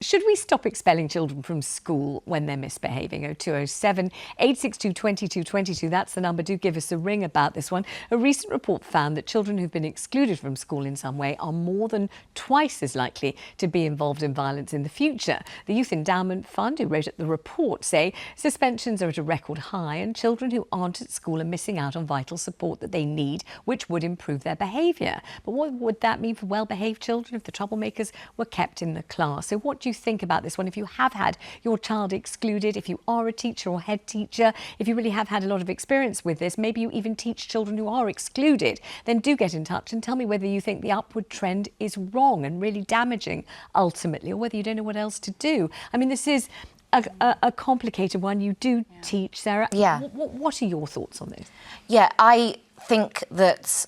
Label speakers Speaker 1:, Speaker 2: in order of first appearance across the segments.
Speaker 1: Should we stop expelling children from school when they're misbehaving? 0207 862 2222, that's the number. Do give us a ring about this one. A recent report found that children who've been excluded from school in some way are more than twice as likely to be involved in violence in the future. The Youth Endowment Fund, who wrote the report, say suspensions are at a record high and children who aren't at school are missing out on vital support that they need, which would improve their behaviour. But what would that mean for well-behaved children if the troublemakers were kept in the class? So what do you think about this one? If you have had your child excluded, if you are a teacher or head teacher, if you really have had a lot of experience with this, maybe you even teach children who are excluded, then do get in touch and tell me whether you think the upward trend is wrong and really damaging ultimately, or whether you don't know what else to do. I mean, this is a complicated one. You do teach, Sarah.
Speaker 2: Yeah.
Speaker 1: What are your thoughts on this?
Speaker 2: Yeah, I think that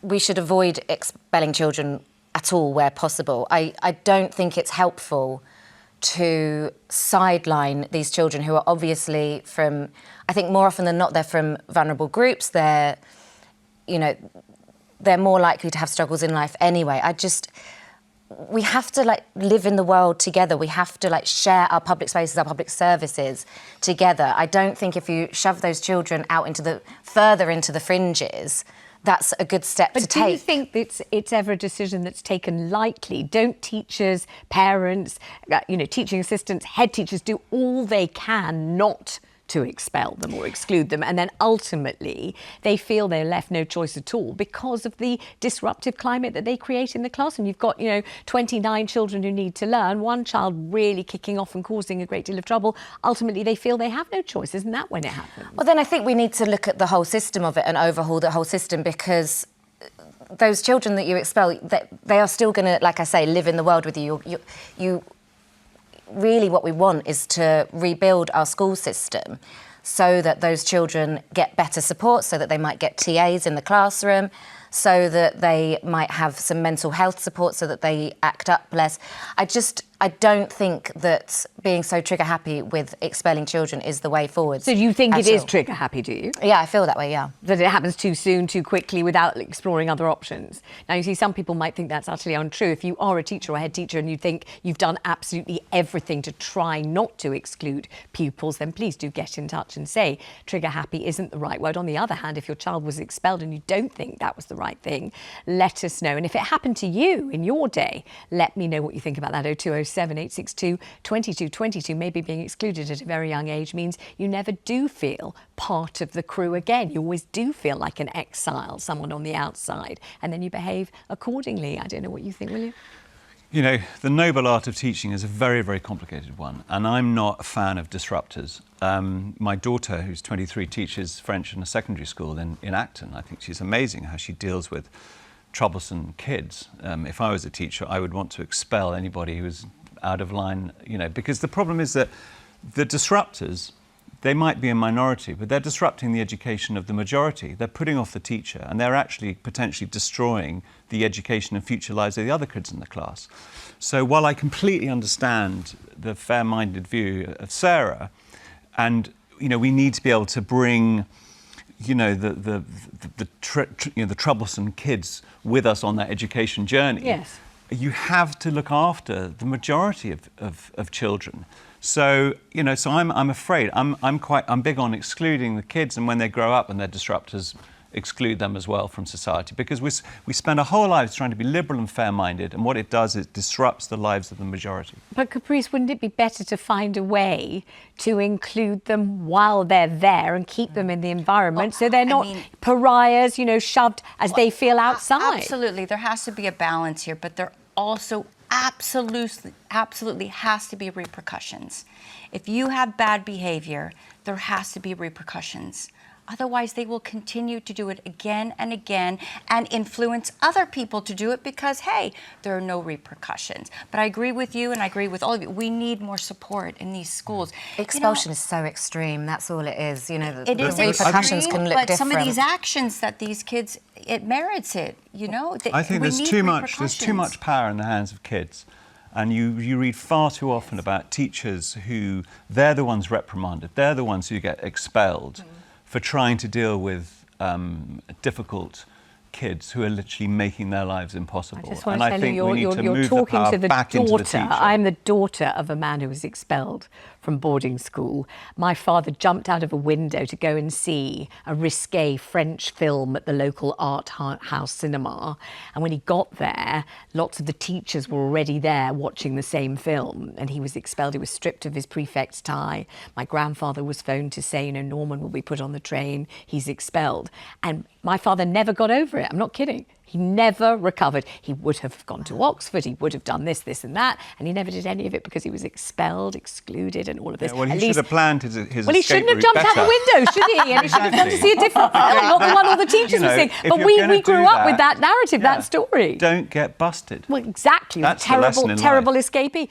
Speaker 2: we should avoid expelling children at all where possible. I don't think it's helpful to sideline these children who are obviously from, I think more often than not, they're from vulnerable groups. They're more likely to have struggles in life anyway. We have to live in the world together. We have to share our public spaces, our public services together. I don't think if you shove those children out further into the fringes, that's a good step to take.
Speaker 1: But do you think it's ever a decision that's taken lightly? Don't teachers, parents, teaching assistants, head teachers do all they can not to expel them or exclude them, and then ultimately they feel they're left no choice at all because of the disruptive climate that they create in the class? And you've got 29 children who need to learn, one child really kicking off and causing a great deal of trouble. Ultimately they feel they have no choice. Isn't that when it happens?
Speaker 2: Well, then I think we need to look at the whole system of it and overhaul the whole system, because those children that you expel, they are still going to, like I say, live in the world with you. You really, what we want is to rebuild our school system so that those children get better support, so that they might get TAs in the classroom, so that they might have some mental health support, so that they act up less. I don't think that being so trigger happy with expelling children is the way forward.
Speaker 1: So you think it is trigger happy, do you?
Speaker 2: Yeah, I feel that way, yeah.
Speaker 1: That it happens too soon, too quickly, without exploring other options. Now, you see, some people might think that's utterly untrue. If you are a teacher or a head teacher and you think you've done absolutely everything to try not to exclude pupils, then please do get in touch and say trigger happy isn't the right word. On the other hand, if your child was expelled and you don't think that was the right thing, let us know. And if it happened to you in your day, let me know what you think about that. 0207 862 2222. Maybe being excluded at a very young age means you never do feel part of the crew again. You always do feel like an exile, someone on the outside, and then you behave accordingly. I don't know what you think, will you?
Speaker 3: The noble art of teaching is a very, very complicated one, and I'm not a fan of disruptors. My daughter, who's 23, teaches French in a secondary school in Acton. I think she's amazing how she deals with troublesome kids. If I was a teacher, I would want to expel anybody who was out of line, because the problem is that the disruptors, they might be a minority, but they're disrupting the education of the majority. They're putting off the teacher, and they're actually potentially destroying the education and future lives of the other kids in the class. So while I completely understand the fair-minded view of Sarah, and we need to be able to bring the troublesome kids with us on that education journey.
Speaker 1: Yes.
Speaker 3: You have to look after the majority of children. So I'm afraid I'm big on excluding the kids, and when they grow up and they're disruptors, exclude them as well from society, because we spend our whole lives trying to be liberal and fair-minded, and what it does is disrupts the lives of the majority.
Speaker 1: But Caprice, wouldn't it be better to find a way to include them while they're there and keep them in the environment so they're not pariahs, shoved as they feel outside?
Speaker 4: Absolutely, there has to be a balance here, but there also absolutely has to be repercussions. If you have bad behavior, there has to be repercussions. Otherwise, they will continue to do it again and again and influence other people to do it because, hey, there are no repercussions. But I agree with you, and I agree with all of you. We need more support in these schools.
Speaker 2: Expulsion is so extreme. That's all it is.
Speaker 4: It
Speaker 2: the
Speaker 4: is
Speaker 2: repercussions
Speaker 4: extreme,
Speaker 2: can look
Speaker 4: but
Speaker 2: different.
Speaker 4: some of these actions that these kids, it merits it.
Speaker 3: I think there's too much power in the hands of kids. And you read far too often about teachers who, they're the ones reprimanded, they're the ones who get expelled for trying to deal with difficult kids who are literally making their lives impossible.
Speaker 1: I just want
Speaker 3: and
Speaker 1: to
Speaker 3: I
Speaker 1: tell
Speaker 3: think
Speaker 1: you,
Speaker 3: we need to
Speaker 1: you're
Speaker 3: move
Speaker 1: talking
Speaker 3: the power
Speaker 1: to the
Speaker 3: back into the
Speaker 1: daughter.
Speaker 3: teacher.
Speaker 1: I'm the daughter of a man who was expelled from boarding school. My father jumped out of a window to go and see a risque French film at the local art house cinema. And when he got there, lots of the teachers were already there watching the same film, and he was expelled. He was stripped of his prefect's tie. My grandfather was phoned to say, Norman will be put on the train. He's expelled. And my father never got over it. I'm not kidding. He never recovered. He would have gone to Oxford. He would have done this, this and that. And he never did any of it because he was expelled, excluded and all of this.
Speaker 3: Yeah, well, he should have planned his
Speaker 1: Well, he shouldn't have jumped out the window, should he? And he should have gone to see a different film, not the one all the teachers were seeing. But we grew up with that narrative, that story.
Speaker 3: Don't get busted.
Speaker 1: Well, exactly.
Speaker 3: That's the lesson in life.
Speaker 1: Terrible escapee.